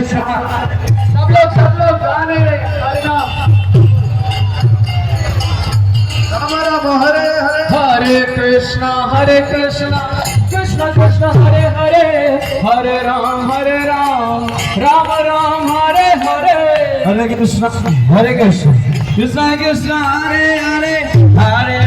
सब लोग गाने हरे नाम राम राम हरे हरे हरे कृष्णा कृष्ण कृष्ण हरे हरे हरे राम राम राम हरे हरे हरे कृष्ण कृष्ण कृष्ण कृष्ण हरे हरे हरे